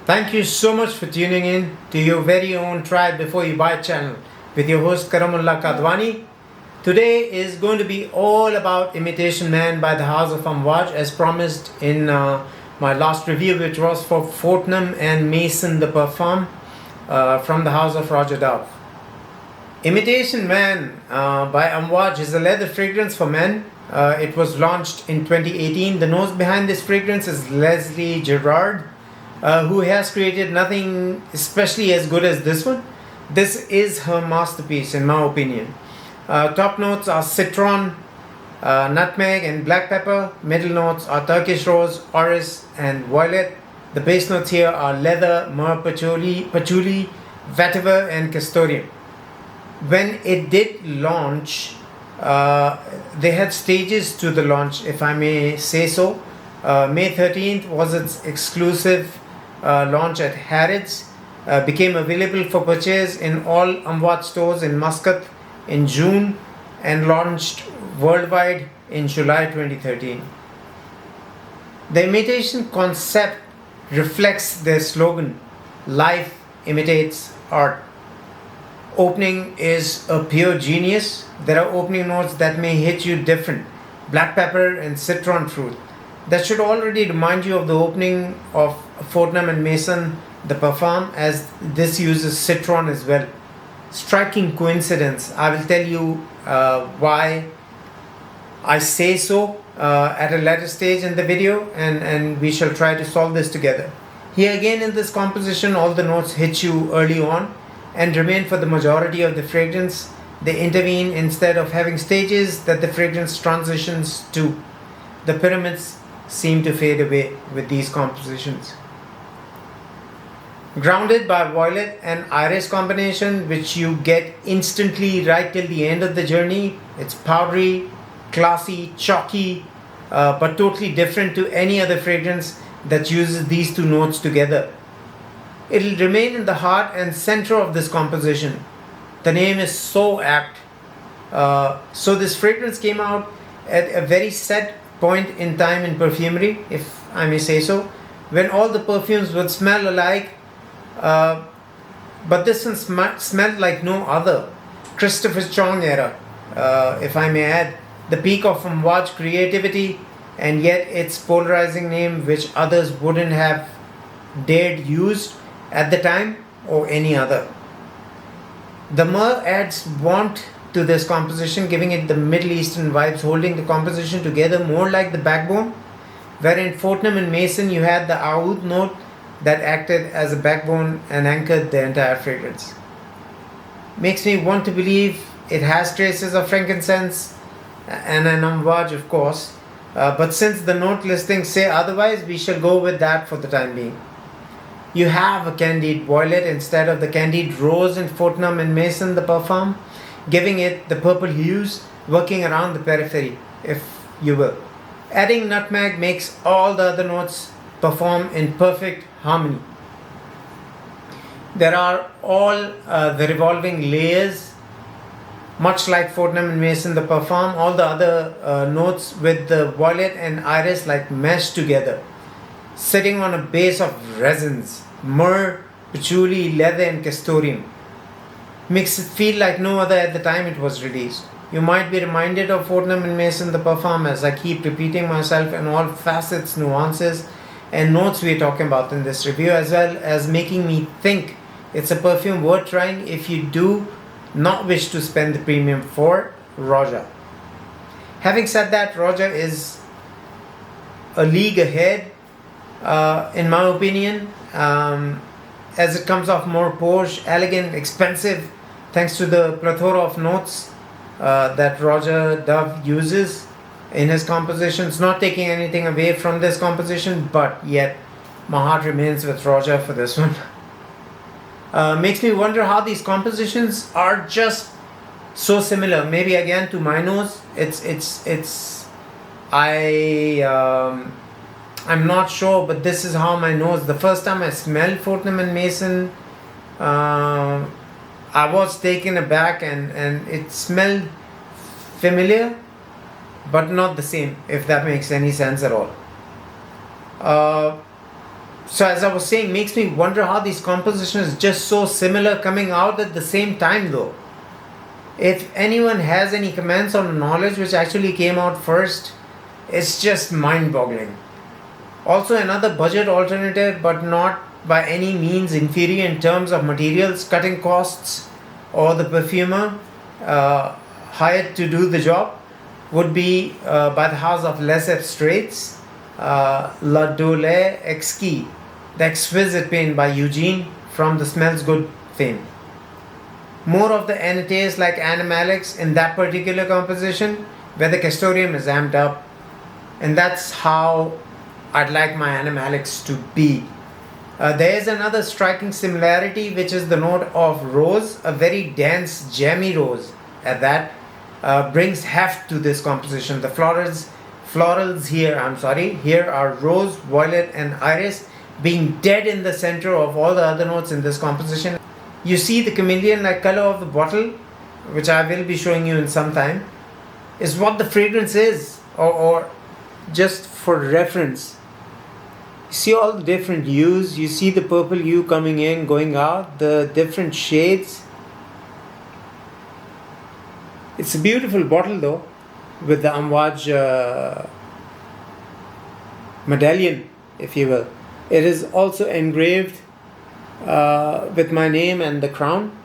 Thank you so much for tuning in to your very own Try Before You Buy channel with your host Karamullah Kadwani. Today is going to be all about Imitation Man by the House of Amouage as promised in my last review, which was for Fortnum and Mason the Parfum from the House of Roger Dove. Imitation Man by Amouage is a leather fragrance for men. It was launched in 2018. The nose behind this fragrance is Leslie Gerard, who has created nothing especially as good as this one. This is her masterpiece, in my opinion. Top notes are citron, nutmeg, and black pepper. Middle notes are Turkish rose, orris, and violet. The base notes here are leather, myrrh, patchouli, vetiver, and castoreum. When it did launch, they had stages to the launch, if I may say so. May 13th was its exclusive launch at Harrods, became available for purchase in all Amouage stores in Muscat in June, and launched worldwide in July 2013. The imitation concept reflects their slogan, "Life imitates art." Opening is a pure genius. There are opening notes that may hit you different. Black pepper and citron fruit. That should already remind you of the opening of Fortnum and Mason, the Parfum, as this uses citron as well. Striking coincidence. I will tell you why I say so at a later stage in the video, and we shall try to solve this together. Here again in this composition, all the notes hit you early on and remain for the majority of the fragrance. They intervene instead of having stages that the fragrance transitions to. The pyramids seem to fade away with these compositions. Grounded by violet and iris combination, which you get instantly right till the end of the journey. It's powdery, classy, chalky, but totally different to any other fragrance that uses these two notes together. It'll remain in the heart and center of this composition. The name is so apt. So this fragrance came out at a very set point in time in perfumery, if I may say so, when all the perfumes would smell alike, but this one smelled like no other. Christopher Chong era, if I may add, the peak of Amouage creativity, and yet its polarizing name, which others wouldn't have dared use at the time or any other. The myrrh adds warmth to this composition, giving it the Middle Eastern vibes, holding the composition together more like the backbone, where in Fortnum and Mason you had the oud note that acted as a backbone and anchored the entire fragrance. Makes me want to believe it has traces of frankincense and an amouage, of course, but since the note listings say otherwise, we shall go with that for the time being. You have a candied violet instead of the candied rose in Fortnum and Mason the Parfum, giving it the purple hues, working around the periphery, if you will. Adding nutmeg makes all the other notes perform in perfect harmony. There are all the revolving layers, much like Fortnum and Mason the Parfum, all the other notes with the violet and iris like meshed together, sitting on a base of resins, myrrh, patchouli, leather, and castoreum. Makes it feel like no other at the time it was released. You might be reminded of Fortnum and Mason the Parfum, as I keep repeating myself in all facets, nuances, and notes we are talking about in this review, as well as making me think it's a perfume worth trying if you do not wish to spend the premium for Roger. Having said that, Roger is a league ahead, in my opinion, as it comes off more posh, elegant, expensive, thanks to the plethora of notes that Roger Dove uses in his compositions. Not taking anything away from this composition, but yet my heart remains with Roger for this one. Makes me wonder how these compositions are just so similar. Maybe again to my nose. I'm not sure, but this is how my nose. The first time I smelled Fortnum and Mason, I was taken aback, and it smelled familiar, but not the same. If that makes any sense at all. So as I was saying, makes me wonder how these compositions is just so similar coming out at the same time though. If anyone has any comments on the knowledge which actually came out first, it's just mind-boggling. Also another budget alternative, but not by any means inferior in terms of materials, cutting costs, or the perfumer hired to do the job, would be by the house of Les Abstraits, La Dole Exquis, the exquisite paint by Eugene from the Smells Good fame. More of the annotates like animalics in that particular composition where the castoreum is amped up, and that's how I'd like my animalics to be. There is another striking similarity, which is the note of rose, a very dense, jammy rose at that, brings heft to this composition. The florals here are rose, violet, and iris, being dead in the center of all the other notes in this composition. You see the chameleon-like color of the bottle, which I will be showing you in some time, is what the fragrance is, or just for reference. See all the different hues. You see the purple hue coming in, going out, the different shades. It's a beautiful bottle though, with the Amouage medallion, if you will. It is also engraved with my name and the crown.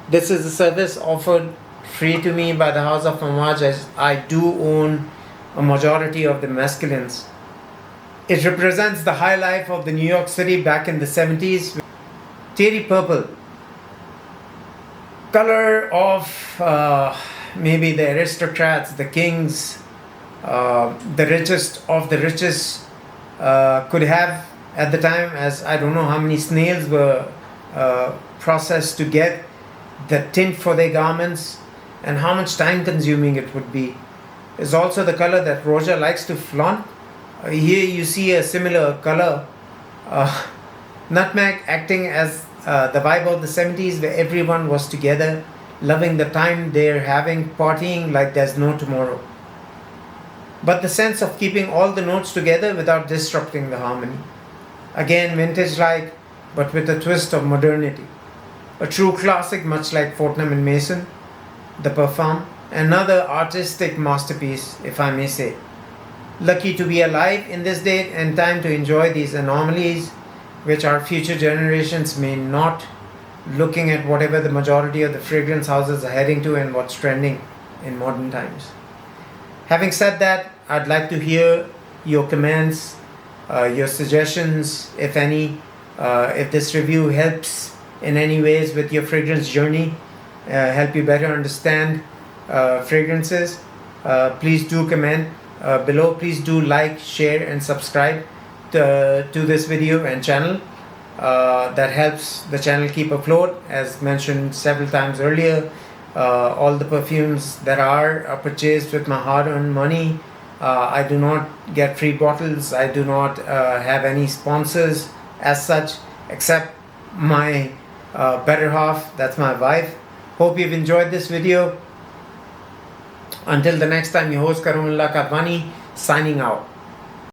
This is a service offered free to me by the House of Amouage, as I do own a majority of the masculines. It represents the high life of the New York City back in the 70s. Terry purple, color of maybe the aristocrats, the kings, the richest of the richest could have at the time, as I don't know how many snails were processed to get the tint for their garments and how much time consuming it would be. Is also the color that Roja likes to flaunt. Here you see a similar color, nutmeg, acting as the vibe of the 70s, where everyone was together, loving the time they're having, partying like there's no tomorrow. But the sense of keeping all the notes together without disrupting the harmony. Again, vintage-like, but with a twist of modernity. A true classic, much like Fortnum and Mason, the Parfum, another artistic masterpiece, if I may say. Lucky to be alive in this date and time to enjoy these anomalies, which our future generations may not, looking at whatever the majority of the fragrance houses are heading to and what's trending in modern times. Having said that, I'd like to hear your comments, your suggestions, if any. If this review helps in any ways with your fragrance journey, help you better understand fragrances, please do comment below. Please do like, share, and subscribe to this video and channel. That helps the channel keep afloat. As mentioned several times earlier, all the perfumes that are purchased with my hard-earned money. I do not get free bottles. I do not have any sponsors as such, except my better half, that's my wife. Hope you've enjoyed this video. Until the next time, your host Karamullah Kadwani signing out.